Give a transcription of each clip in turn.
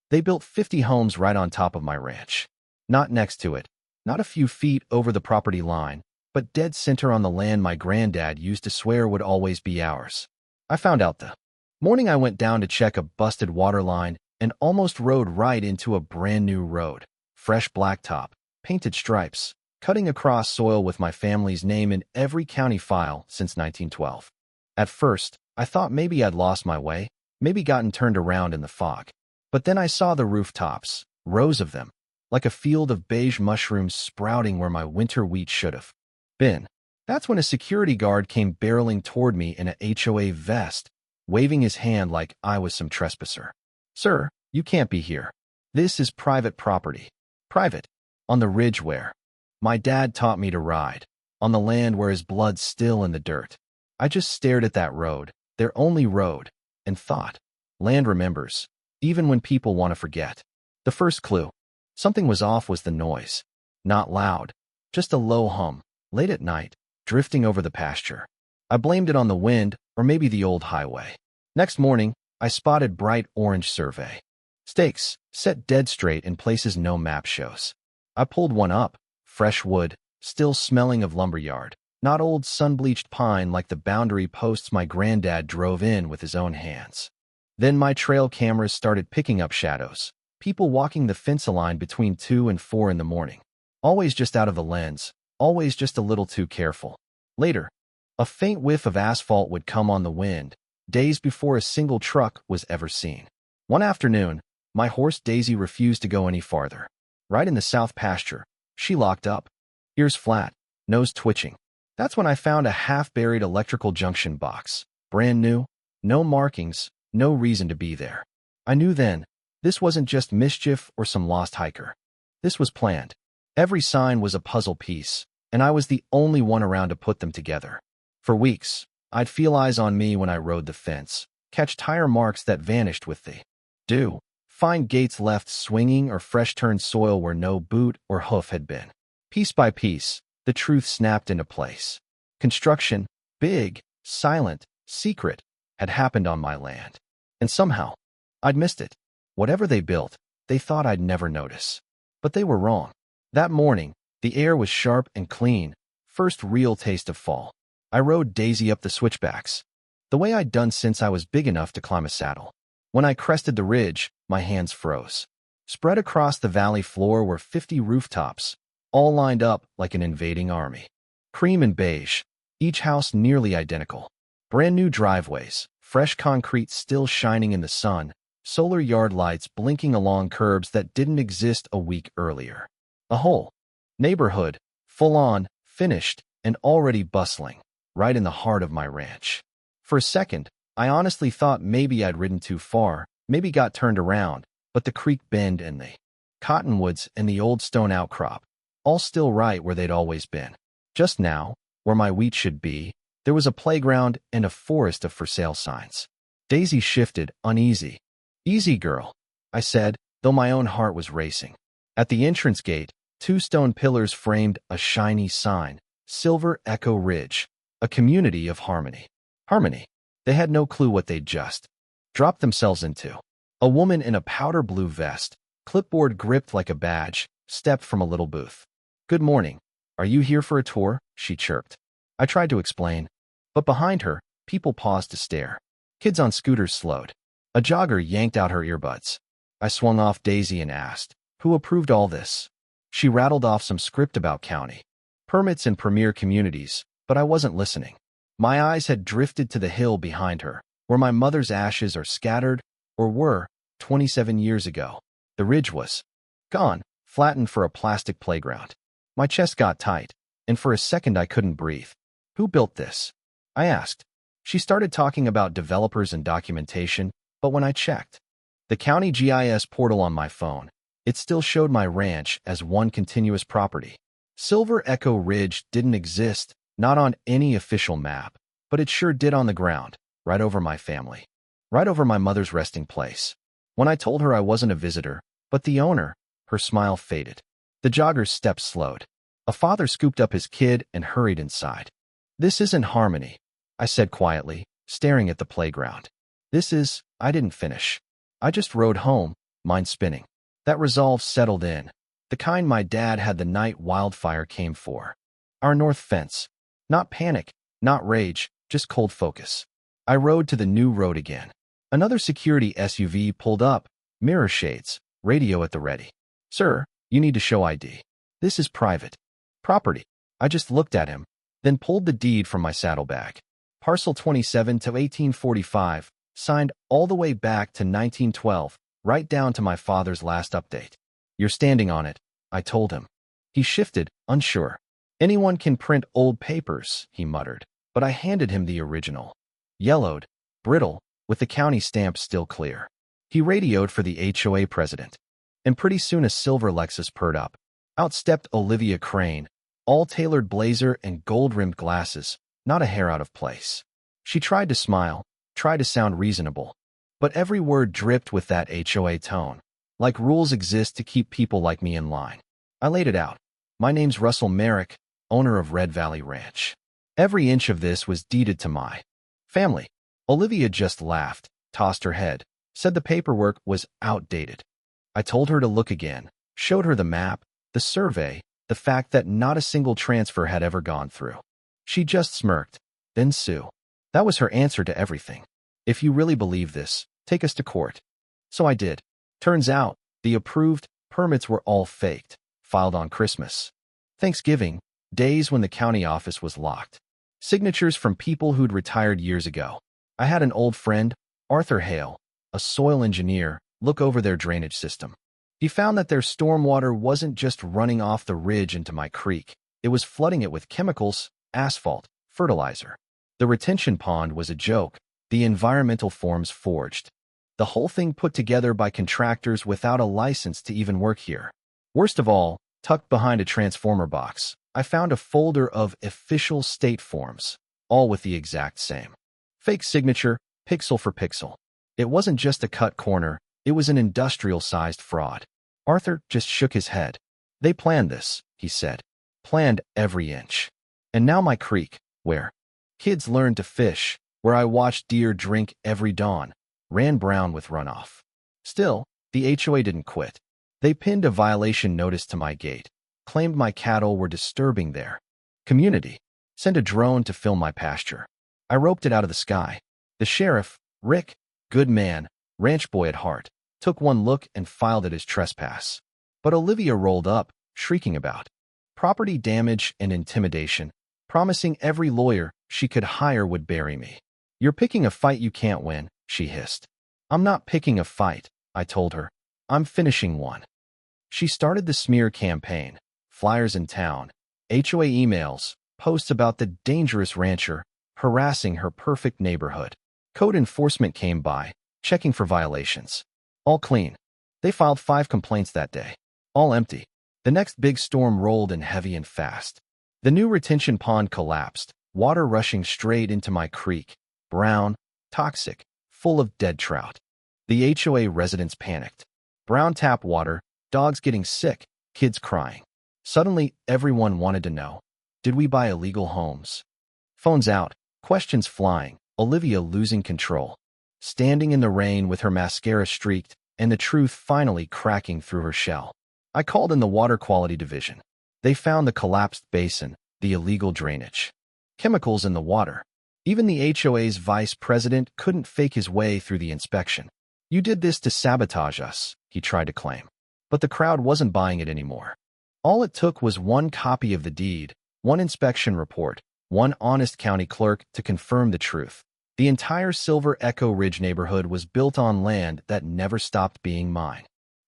They built 50 homes right on top of my ranch. Not next to it, not a few feet over the property line, but dead center on the land my granddad used to swear would always be ours. I found out the morning I went down to check a busted water line and almost rode right into a brand new road. Fresh blacktop, painted stripes, cutting across soil with my family's name in every county file since 1912. At first, I thought maybe I'd lost my way, maybe gotten turned around in the fog. But then I saw the rooftops, rows of them, like a field of beige mushrooms sprouting where my winter wheat should have been. That's when a security guard came barreling toward me in a HOA vest, waving his hand like I was some trespasser. "Sir, you can't be here. This is private property." Private, on the ridge where my dad taught me to ride, on the land where his blood's still in the dirt. I just stared at that road, their only road, and thought, land remembers, even when people want to forget. The first clue, something was off, was the noise. Not loud, just a low hum, late at night, drifting over the pasture. I blamed it on the wind, or maybe the old highway. Next morning, I spotted bright orange survey stakes, set dead straight in places no map shows. I pulled one up, fresh wood, still smelling of lumberyard, not old sun-bleached pine like the boundary posts my granddad drove in with his own hands. Then my trail cameras started picking up shadows, people walking the fence line between 2 and 4 in the morning. Always just out of the lens, always just a little too careful. Later, a faint whiff of asphalt would come on the wind, days before a single truck was ever seen. One afternoon, my horse Daisy refused to go any farther. Right in the south pasture, she locked up, ears flat, nose twitching. That's when I found a half-buried electrical junction box, brand new, no markings, no reason to be there. I knew then, this wasn't just mischief or some lost hiker. This was planned. Every sign was a puzzle piece, and I was the only one around to put them together. For weeks, I'd feel eyes on me when I rode the fence, catch tire marks that vanished with the dew, find gates left swinging or fresh-turned soil where no boot or hoof had been. Piece by piece, the truth snapped into place. Construction, big, silent, secret, had happened on my land. And somehow, I'd missed it. Whatever they built, they thought I'd never notice. But they were wrong. That morning, the air was sharp and clean, first real taste of fall. I rode Daisy up the switchbacks, the way I'd done since I was big enough to climb a saddle. When I crested the ridge, my hands froze. Spread across the valley floor were 50 rooftops, all lined up like an invading army. Cream and beige, each house nearly identical. Brand new driveways, fresh concrete still shining in the sun, solar yard lights blinking along curbs that didn't exist a week earlier. A whole neighborhood, full on, finished, and already bustling, right in the heart of my ranch. For a second, I honestly thought maybe I'd ridden too far, maybe got turned around, but the creek bend and the cottonwoods and the old stone outcrop, all still right where they'd always been. Just now, where my wheat should be, there was a playground and a forest of for sale signs. Daisy shifted, uneasy. "Easy, girl," I said, though my own heart was racing. At the entrance gate, 2 stone pillars framed a shiny sign, Silver Echo Ridge, a community of harmony. Harmony. They had no clue what they'd just dropped themselves into. A woman in a powder blue vest, clipboard gripped like a badge, stepped from a little booth. "Good morning. Are you here for a tour?" she chirped. I tried to explain, but behind her, people paused to stare. Kids on scooters slowed. A jogger yanked out her earbuds. I swung off Daisy and asked, "Who approved all this?" She rattled off some script about county permits and premier communities, but I wasn't listening. My eyes had drifted to the hill behind her, where my mother's ashes are scattered, or were, 27 years ago. The ridge was gone, flattened for a plastic playground. My chest got tight, and for a second I couldn't breathe. "Who built this?" I asked. She started talking about developers and documentation, but when I checked the county GIS portal on my phone, it still showed my ranch as one continuous property. Silver Echo Ridge didn't exist, not on any official map, but it sure did on the ground, right over my family, right over my mother's resting place. When I told her I wasn't a visitor, but the owner, her smile faded. The jogger's steps slowed. A father scooped up his kid and hurried inside. "This isn't harmony," I said quietly, staring at the playground. I didn't finish. I just rode home, mind spinning. That resolve settled in, the kind my dad had the night wildfire came for. Our north fence. Not panic, not rage, just cold focus. I rode to the new road again. Another security SUV pulled up, mirror shades, radio at the ready. Sir, you need to show ID. This is private property. I just looked at him, then pulled the deed from my saddlebag. Parcel 27 to 1845, signed all the way back to 1912, right down to my father's last update. You're standing on it, I told him. He shifted, unsure. Anyone can print old papers, he muttered, but I handed him the original. Yellowed, brittle, with the county stamp still clear. He radioed for the HOA president, and pretty soon a silver Lexus purred up. Out stepped Olivia Crane, all tailored blazer and gold-rimmed glasses, not a hair out of place. She tried to smile, tried to sound reasonable, but every word dripped with that HOA tone, like rules exist to keep people like me in line. I laid it out. My name's Russell Merrick, owner of Red Valley Ranch. Every inch of this was deeded to my family. Olivia just laughed, tossed her head, said the paperwork was outdated. I told her to look again, showed her the map, the survey, the fact that not a single transfer had ever gone through. She just smirked, then sue. That was her answer to everything. If you really believe this, take us to court. So I did. Turns out, the approved permits were all faked, filed on Christmas, Thanksgiving, days when the county office was locked. Signatures from people who'd retired years ago. I had an old friend, Arthur Hale, a soil engineer, look over their drainage system. He found that their stormwater wasn't just running off the ridge into my creek. It was flooding it with chemicals, asphalt, fertilizer. The retention pond was a joke, the environmental forms forged. The whole thing put together by contractors without a license to even work here. Worst of all, tucked behind a transformer box, I found a folder of official state forms, all with the exact same fake signature, pixel for pixel. It wasn't just a cut corner, it was an industrial-sized fraud. Arthur just shook his head. They planned this, he said. Planned every inch. And now my creek, where kids learned to fish, where I watched deer drink every dawn, ran brown with runoff. Still, the HOA didn't quit. They pinned a violation notice to my gate, claimed my cattle were disturbing their community, sent a drone to film my pasture. I roped it out of the sky. The sheriff, Rick, good man, ranch boy at heart, took one look and filed it as trespass. But Olivia rolled up, shrieking about property damage and intimidation, promising every lawyer she could hire would bury me. You're picking a fight you can't win, she hissed. I'm not picking a fight, I told her. I'm finishing one. She started the smear campaign, flyers in town, HOA emails, posts about the dangerous rancher, harassing her perfect neighborhood. Code enforcement came by, checking for violations. All clean. They filed 5 complaints that day. All empty. The next big storm rolled in heavy and fast. The new retention pond collapsed, water rushing straight into my creek, brown, toxic, full of dead trout. The HOA residents panicked. Brown tap water, dogs getting sick, kids crying. Suddenly, everyone wanted to know, did we buy illegal homes? Phones out, questions flying, Olivia losing control. Standing in the rain with her mascara streaked and the truth finally cracking through her shell. I called in the water quality division. They found the collapsed basin, the illegal drainage, chemicals in the water. Even the HOA's vice president couldn't fake his way through the inspection. You did this to sabotage us, he tried to claim. But the crowd wasn't buying it anymore. All it took was one copy of the deed, one inspection report, one honest county clerk to confirm the truth. The entire Silver Echo Ridge neighborhood was built on land that never stopped being mine.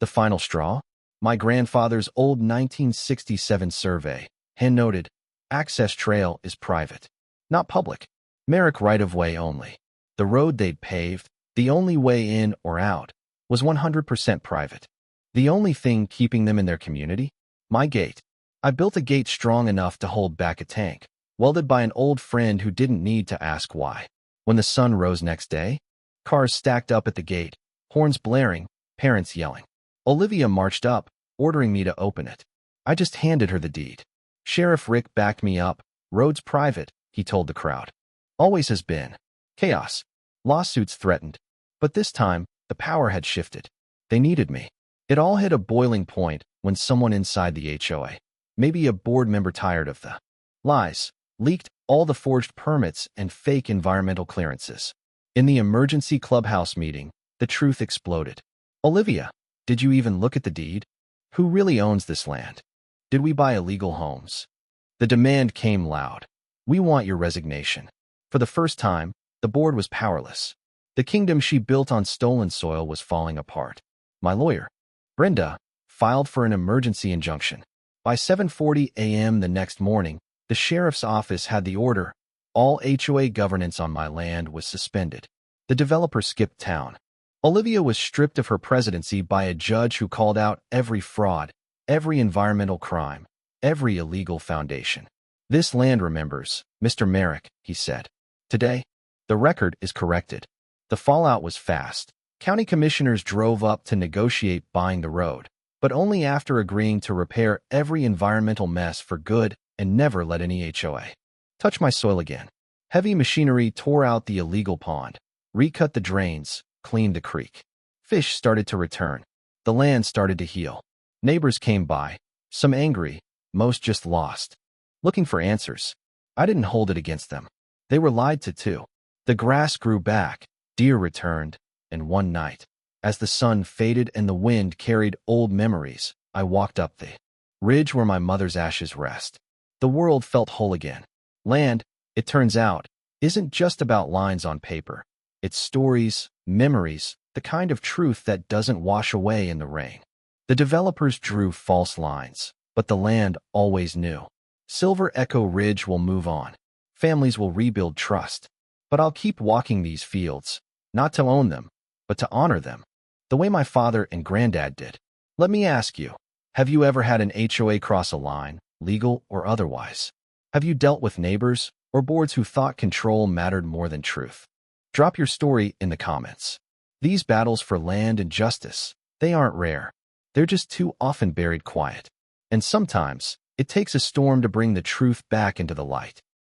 The final straw? My grandfather's old 1967 survey, hand noted, access trail is private, not public. Merrick right-of-way only. The road they'd paved, the only way in or out, was 100% private. The only thing keeping them in their community? My gate. I built a gate strong enough to hold back a tank, welded by an old friend who didn't need to ask why. When the sun rose next day, cars stacked up at the gate, horns blaring, parents yelling. Olivia marched up, ordering me to open it. I just handed her the deed. Sheriff Rick backed me up. Road's private, he told the crowd. Always has been. Chaos. Lawsuits threatened. But this time, the power had shifted. They needed me. It all hit a boiling point when someone inside the HOA, maybe a board member tired of the lies, leaked all the forged permits and fake environmental clearances. In the emergency clubhouse meeting, the truth exploded. Olivia, did you even look at the deed? Who really owns this land? Did we buy illegal homes? The demand came loud. We want your resignation. For the first time, the board was powerless. The kingdom she built on stolen soil was falling apart. My lawyer, Brenda, filed for an emergency injunction. By 7:40 a.m. the next morning, the sheriff's office had the order. All HOA governance on my land was suspended. The developer skipped town. Olivia was stripped of her presidency by a judge who called out every fraud, every environmental crime, every illegal foundation. This land remembers, Mr. Merrick, he said. Today, the record is corrected. The fallout was fast. County commissioners drove up to negotiate buying the road, but only after agreeing to repair every environmental mess for good and never let any HOA touch my soil again. Heavy machinery tore out the illegal pond, recut the drains, cleaned the creek. Fish started to return. The land started to heal. Neighbors came by, some angry, most just lost, looking for answers. I didn't hold it against them. They were lied to too. The grass grew back, deer returned, and one night, as the sun faded and the wind carried old memories, I walked up the ridge where my mother's ashes rest. The world felt whole again. Land, it turns out, isn't just about lines on paper. It's stories, memories, the kind of truth that doesn't wash away in the rain. The developers drew false lines, but the land always knew. Silver Echo Ridge will move on. Families will rebuild trust. But I'll keep walking these fields, not to own them, but to honor them, the way my father and granddad did. Let me ask you, have you ever had an HOA cross a line, legal or otherwise? Have you dealt with neighbors or boards who thought control mattered more than truth? Drop your story in the comments. These battles for land and justice, they aren't rare. They're just too often buried quiet. And sometimes, it takes a storm to bring the truth back into the light.